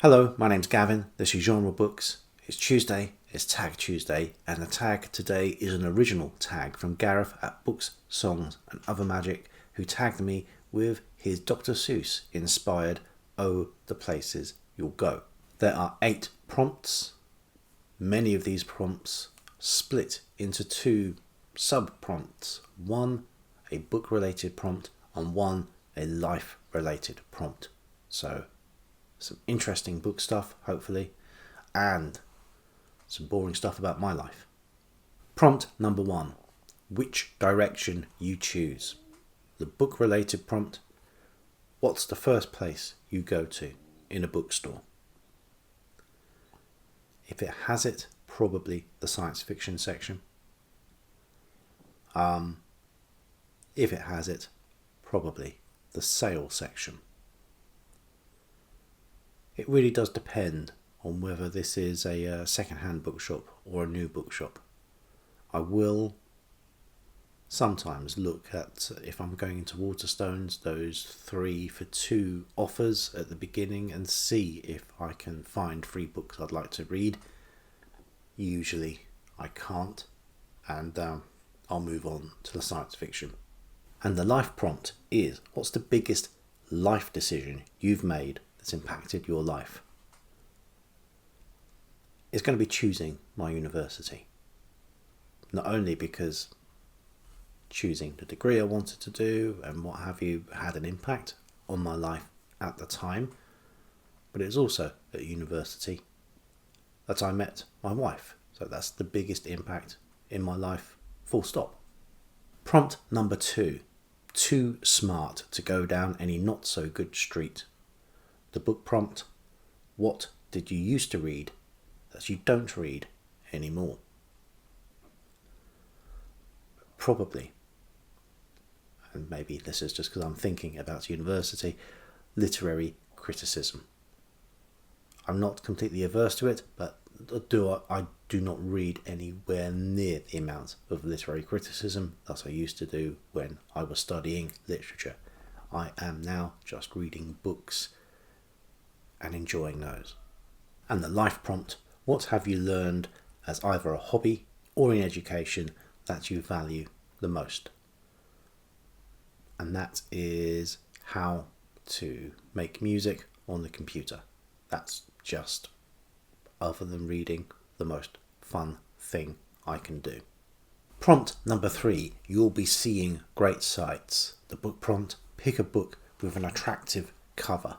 Hello, my name's Gavin. This is Genre Books. It's Tuesday, it's Tag Tuesday, and the tag today is an original tag from Gareth at Books, Songs and Other Magic, who tagged me with his Dr. Seuss inspired Oh, the Places You'll Go. There are 8 prompts. Many of these prompts split into 2 sub-prompts. One, a book-related prompt, and one, a life-related prompt. So, some interesting book stuff, hopefully, and some boring stuff about my life. Prompt number 1. Which direction you choose. The book-related prompt. What's the first place you go to in a bookstore? If it has it, probably the science fiction section. If it has it, probably the sale section. It really does depend on whether this is a second-hand bookshop or a new bookshop. I will sometimes look at, if I'm going into Waterstones, those 3 for 2 offers at the beginning and see if I can find free books I'd like to read. Usually I can't, and I'll move on to the science fiction. And the life prompt is, what's the biggest life decision you've made that's impacted your life? It's going to be choosing my university. Not only because choosing the degree I wanted to do and what have you had an impact on my life at the time, but it's also at university that I met my wife. So that's the biggest impact in my life, full stop. Prompt number 2. Too smart to go down any not so good street. The book prompt. What did you used to read that you don't read anymore? Probably, and maybe this is just because I'm thinking about university, literary criticism. I'm not completely averse to it, but I do not read anywhere near the amount of literary criticism that I used to do when I was studying literature. I am now just reading books and enjoying those. And the life prompt, what have you learned as either a hobby or in education that you value the most? And that is how to make music on the computer. That's just, other than reading, the most fun thing I can do. Prompt number 3, you'll be seeing great sights. The book prompt, pick a book with an attractive cover.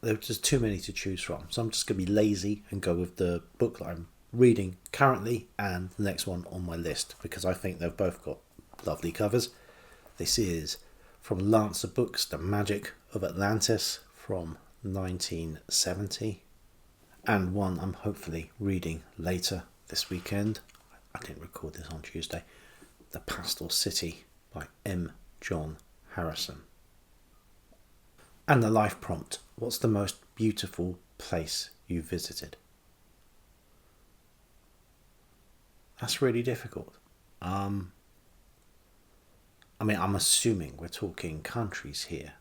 There's just too many to choose from, so I'm just going to be lazy and go with the book that I'm reading currently and the next one on my list, because I think they've both got lovely covers. This is from Lancer Books, The Magic of Atlantis from 1970, and one I'm hopefully reading later this weekend. I didn't record this on Tuesday. The Pastel City by M. John Harrison. And the life prompt, what's the most beautiful place you visited? That's really difficult. I'm assuming we're talking countries here,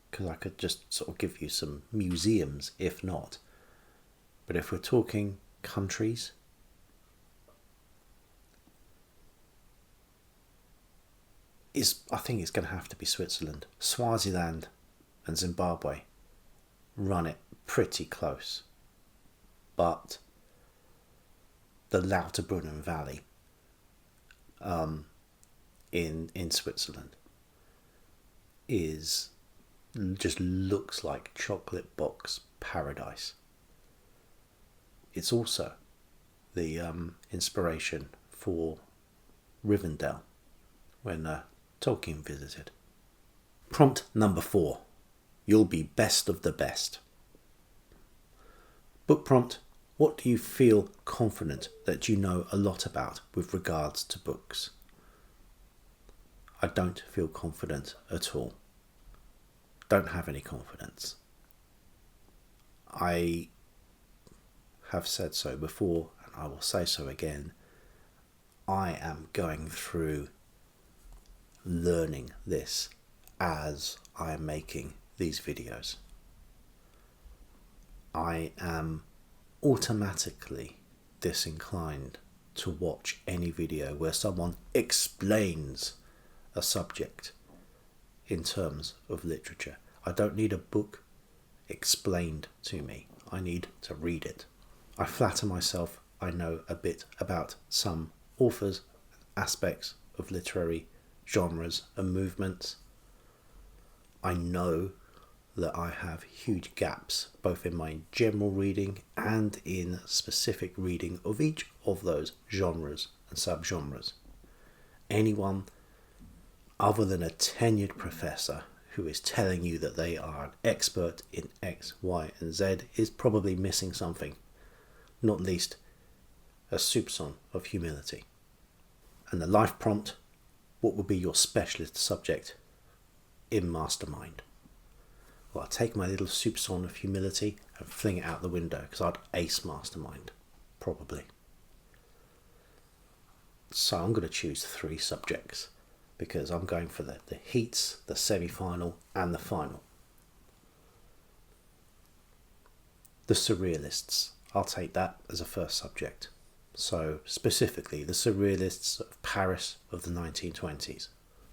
because I could just sort of give you some museums if not. But if we're talking countries, I think it's going to have to be Switzerland. Swaziland and Zimbabwe run it pretty close. But the Lauterbrunnen Valley in Switzerland just looks like chocolate box paradise. It's also the inspiration for Rivendell when Tolkien visited. Prompt number 4. You'll be best of the best. Book prompt. What do you feel confident that you know a lot about with regards to books? I don't feel confident at all. Don't have any confidence. I have said so before, and I will say so again. I am going through learning this as I am making these videos. I am automatically disinclined to watch any video where someone explains a subject in terms of literature. I don't need a book explained to me. I need to read it. I flatter myself I know a bit about some authors, aspects of literary genres and movements. I know that I have huge gaps both in my general reading and in specific reading of each of those genres and subgenres. Anyone other than a tenured professor who is telling you that they are an expert in X, Y, and Z is probably missing something, not least a soupçon of humility. And the life prompt: what would be your specialist subject in Mastermind? Well, I'd take my little soupçon of humility and fling it out the window, because I'd ace Mastermind, probably. So I'm going to choose 3 subjects, because I'm going for the heats, the semi-final and the final. The Surrealists, I'll take that as a first subject. So specifically the Surrealists of Paris of the 1920s.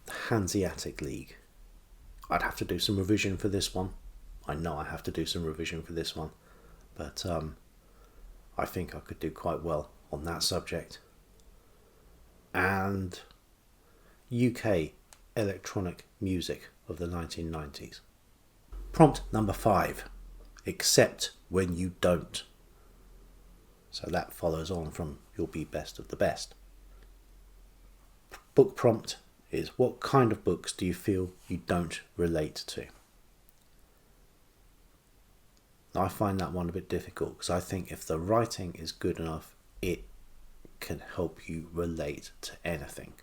The Hanseatic League. I'd have to do some revision for this one. I know I have to do some revision for this one, but I think I could do quite well on that subject. And UK electronic music of the 1990s. Prompt number 5. Accept when you don't. So that follows on from You'll Be Best of the Best. Book prompt is: what kind of books do you feel you don't relate to? Now, I find that one a bit difficult, because I think if the writing is good enough, it can help you relate to anything.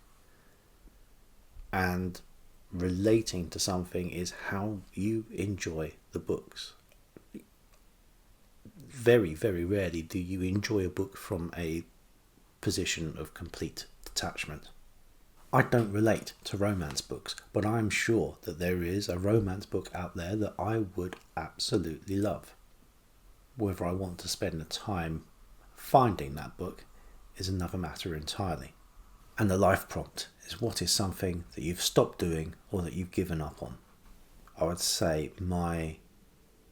And relating to something is how you enjoy the books. Very, very rarely do you enjoy a book from a position of complete detachment. I don't relate to romance books, but I'm sure that there is a romance book out there that I would absolutely love. Whether I want to spend the time finding that book is another matter entirely. And the life prompt is: what is something that you've stopped doing or that you've given up on? I would say my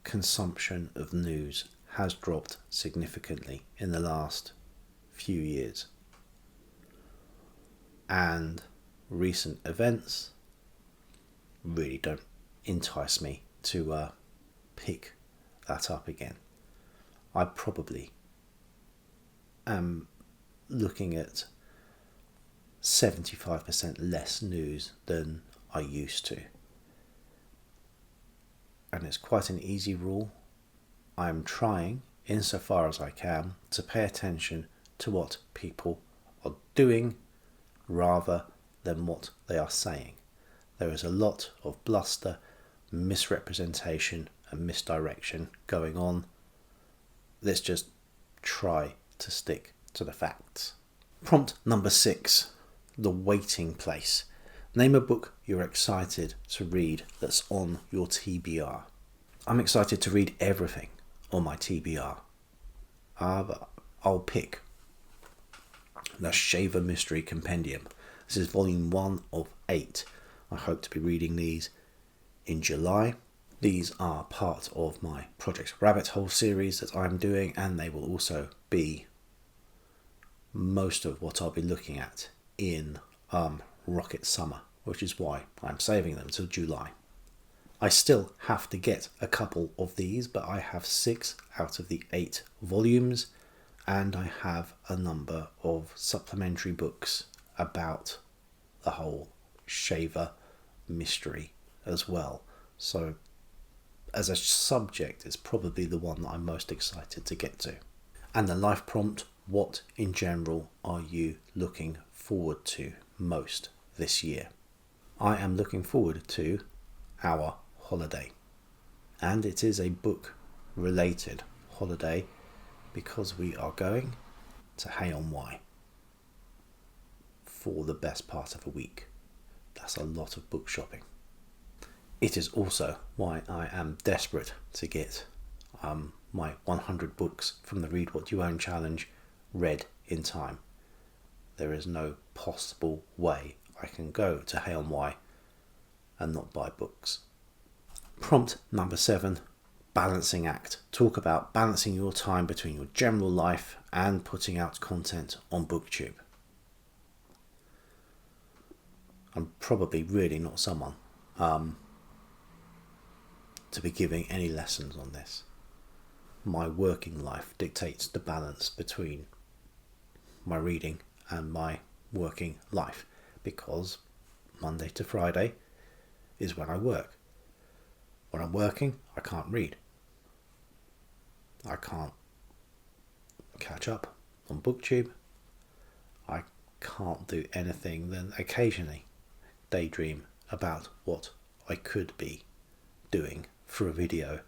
consumption of news has dropped significantly in the last few years. And recent events really don't entice me to pick that up again. I probably am looking at 75% less news than I used to. And it's quite an easy rule. I'm trying, insofar as I can, to pay attention to what people are doing rather than what they are saying. There is a lot of bluster, misrepresentation and misdirection going on. Let's just try to stick to the facts. Prompt number 6. The Waiting Place. Name a book you're excited to read that's on your TBR. I'm excited to read everything on my TBR. But I'll pick The Shaver Mystery Compendium. This is volume 1 of 8. I hope to be reading these in July. These are part of my Project Rabbit Hole series that I'm doing, and they will also be most of what I'll be looking at in Rocket Summer, which is why I'm saving them till July. I still have to get a couple of these, but I have 6 out of the 8 volumes, and I have a number of supplementary books about the whole shaver mystery as well. So as a subject, it's probably the one that I'm most excited to get to. And the life prompt: what in general are you looking forward to most this year? I am looking forward to our holiday, and it is a book related holiday because we are going to Hay-on-Wye for the best part of a week. That's a lot of book shopping. It is also why I am desperate to get my 100 books from the Read What You Own challenge read in time. There is no possible way I can go to Hay-on-Wye and not buy books. Prompt number 7, balancing act. Talk about balancing your time between your general life and putting out content on BookTube. I'm probably really not someone to be giving any lessons on this. My working life dictates the balance between my reading and my working life, because Monday to Friday is when I work. When I'm working, I can't read. I can't catch up on BookTube. I can't do anything than occasionally daydream about what I could be doing for a video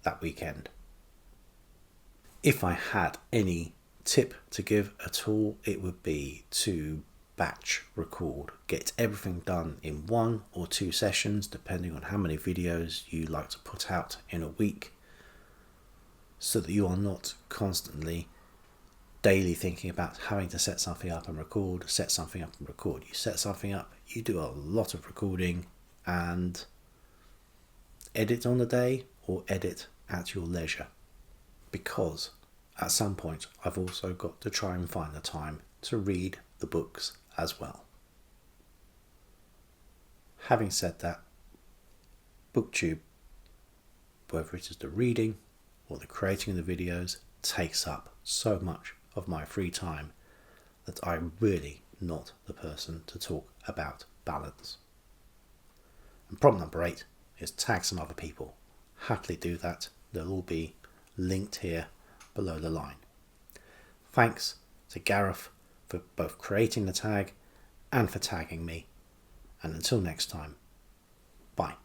that weekend. If I had any tip to give at all, it would be to batch record. Get everything done in 1 or 2 sessions, depending on how many videos you like to put out in a week, so that you are not constantly daily thinking about having to set something up and record, set something up and record. You set something up, you do a lot of recording and edit on the day or edit at your leisure, because at some point I've also got to try and find the time to read the books as well. Having said that, BookTube, whether it is the reading or the creating of the videos, takes up so much of my free time that I'm really not the person to talk about balance. And prompt number 8 is tag some other people. Happily do that. They'll all be linked here below the line. Thanks to Gareth for both creating the tag and for tagging me. And until next time, bye.